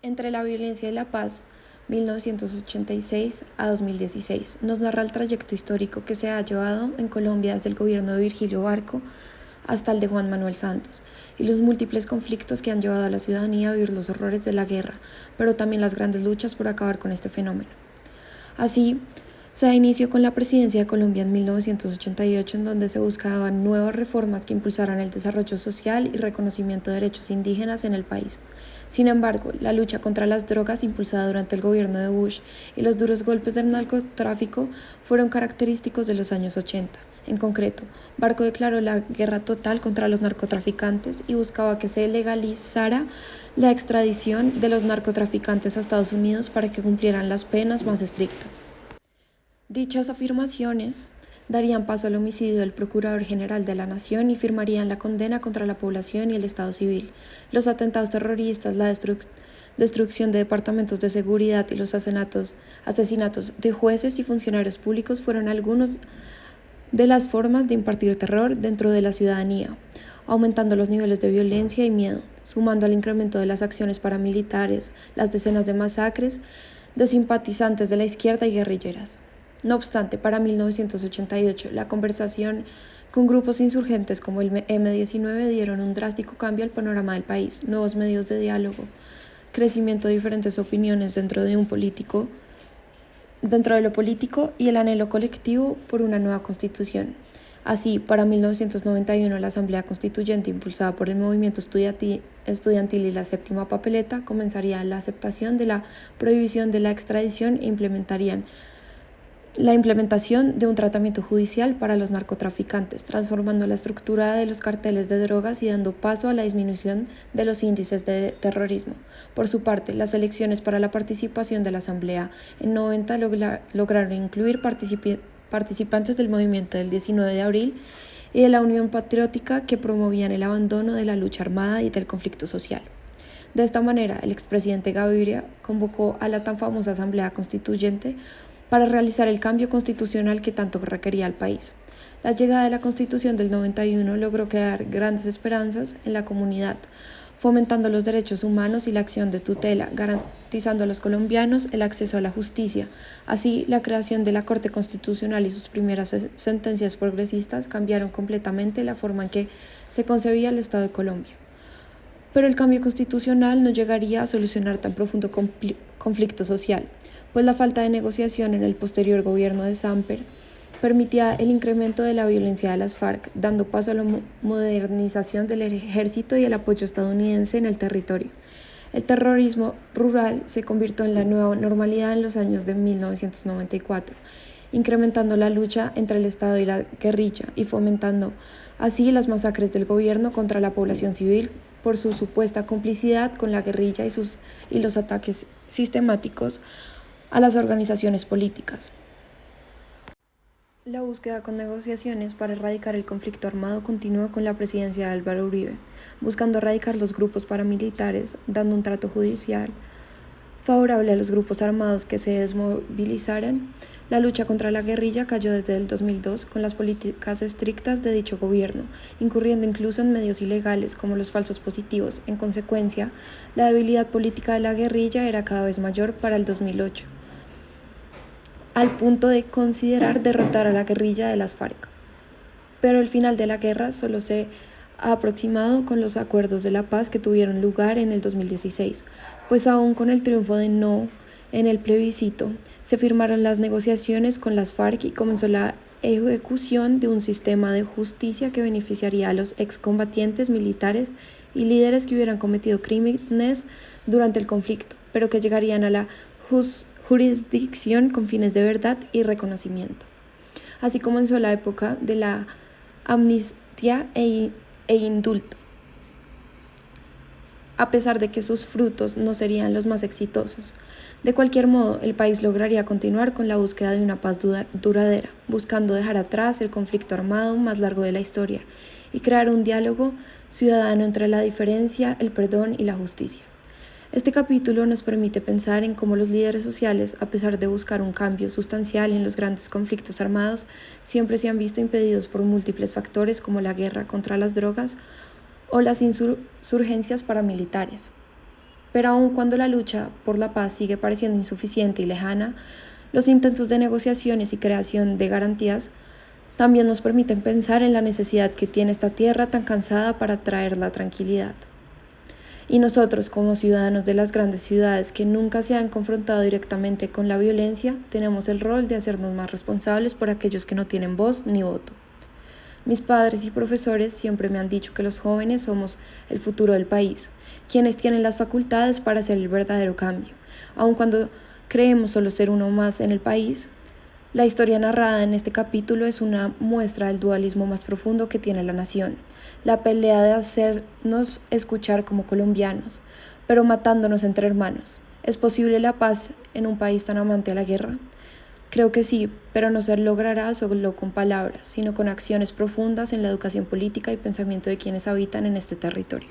Entre la violencia y la paz, 1986 a 2016, nos narra el trayecto histórico que se ha llevado en Colombia desde el gobierno de Virgilio Barco hasta el de Juan Manuel Santos, y los múltiples conflictos que han llevado a la ciudadanía a vivir los horrores de la guerra, pero también las grandes luchas por acabar con este fenómeno. Así, se da inicio con la presidencia de Colombia en 1988, en donde se buscaban nuevas reformas que impulsaran el desarrollo social y reconocimiento de derechos indígenas en el país. Sin embargo, la lucha contra las drogas impulsada durante el gobierno de Bush y los duros golpes del narcotráfico fueron característicos de los años 80. En concreto, Barco declaró la guerra total contra los narcotraficantes y buscaba que se legalizara la extradición de los narcotraficantes a Estados Unidos para que cumplieran las penas más estrictas. Dichas afirmaciones darían paso al homicidio del Procurador General de la Nación y firmarían la condena contra la población y el Estado civil. Los atentados terroristas, la destrucción de departamentos de seguridad y los asesinatos de jueces y funcionarios públicos fueron algunos de las formas de impartir terror dentro de la ciudadanía, aumentando los niveles de violencia y miedo, sumando al incremento de las acciones paramilitares, las decenas de masacres de simpatizantes de la izquierda y guerrilleras. No obstante, para 1988, la conversación con grupos insurgentes como el M-19 dieron un drástico cambio al panorama del país, nuevos medios de diálogo, crecimiento de diferentes opiniones dentro de lo político y el anhelo colectivo por una nueva constitución. Así, para 1991, la Asamblea Constituyente, impulsada por el movimiento estudiantil y la séptima papeleta, comenzaría la aceptación de la prohibición de la extradición e implementarían la implementación de un tratamiento judicial para los narcotraficantes, transformando la estructura de los carteles de drogas y dando paso a la disminución de los índices de terrorismo. Por su parte, las elecciones para la participación de la Asamblea en 90 lograron incluir participantes del movimiento del 19 de abril y de la Unión Patriótica que promovían el abandono de la lucha armada y del conflicto social. De esta manera, el expresidente Gaviria convocó a la tan famosa Asamblea Constituyente para realizar el cambio constitucional que tanto requería el país. La llegada de la Constitución del 91 logró crear grandes esperanzas en la comunidad, fomentando los derechos humanos y la acción de tutela, garantizando a los colombianos el acceso a la justicia. Así, la creación de la Corte Constitucional y sus primeras sentencias progresistas cambiaron completamente la forma en que se concebía el Estado de Colombia. Pero el cambio constitucional no llegaría a solucionar tan profundo conflicto social, pues la falta de negociación en el posterior gobierno de Samper permitía el incremento de la violencia de las FARC, dando paso a la modernización del ejército y el apoyo estadounidense en el territorio. El terrorismo rural se convirtió en la nueva normalidad en los años de 1994, incrementando la lucha entre el Estado y la guerrilla y fomentando así las masacres del gobierno contra la población civil por su supuesta complicidad con la guerrilla y los ataques sistemáticos a las organizaciones políticas. La búsqueda con negociaciones para erradicar el conflicto armado continúa con la presidencia de Álvaro Uribe, buscando erradicar los grupos paramilitares, dando un trato judicial favorable a los grupos armados que se desmovilizaran. La lucha contra la guerrilla cayó desde el 2002 con las políticas estrictas de dicho gobierno, incurriendo incluso en medios ilegales como los falsos positivos. En consecuencia, la debilidad política de la guerrilla era cada vez mayor para el 2008. Al punto de considerar derrotar a la guerrilla de las FARC. Pero el final de la guerra solo se ha aproximado con los acuerdos de la paz que tuvieron lugar en el 2016, pues aún con el triunfo de no en el plebiscito, se firmaron las negociaciones con las FARC y comenzó la ejecución de un sistema de justicia que beneficiaría a los excombatientes militares y líderes que hubieran cometido crímenes durante el conflicto, pero que llegarían a la jurisdicción con fines de verdad y reconocimiento. Así comenzó la época de la amnistía e indulto, a pesar de que sus frutos no serían los más exitosos. De cualquier modo, el país lograría continuar con la búsqueda de una paz duradera, buscando dejar atrás el conflicto armado más largo de la historia y crear un diálogo ciudadano entre la diferencia, el perdón y la justicia. Este capítulo nos permite pensar en cómo los líderes sociales, a pesar de buscar un cambio sustancial en los grandes conflictos armados, siempre se han visto impedidos por múltiples factores como la guerra contra las drogas o las insurgencias paramilitares. Pero aun cuando la lucha por la paz sigue pareciendo insuficiente y lejana, los intentos de negociaciones y creación de garantías también nos permiten pensar en la necesidad que tiene esta tierra tan cansada para traer la tranquilidad. Y nosotros, como ciudadanos de las grandes ciudades que nunca se han confrontado directamente con la violencia, tenemos el rol de hacernos más responsables por aquellos que no tienen voz ni voto. Mis padres y profesores siempre me han dicho que los jóvenes somos el futuro del país, quienes tienen las facultades para hacer el verdadero cambio. Aun cuando creemos solo ser uno más en el país, la historia narrada en este capítulo es una muestra del dualismo más profundo que tiene la nación, la pelea de hacernos escuchar como colombianos, pero matándonos entre hermanos. ¿Es posible la paz en un país tan amante a la guerra? Creo que sí, pero no se logrará solo con palabras, sino con acciones profundas en la educación política y pensamiento de quienes habitan en este territorio.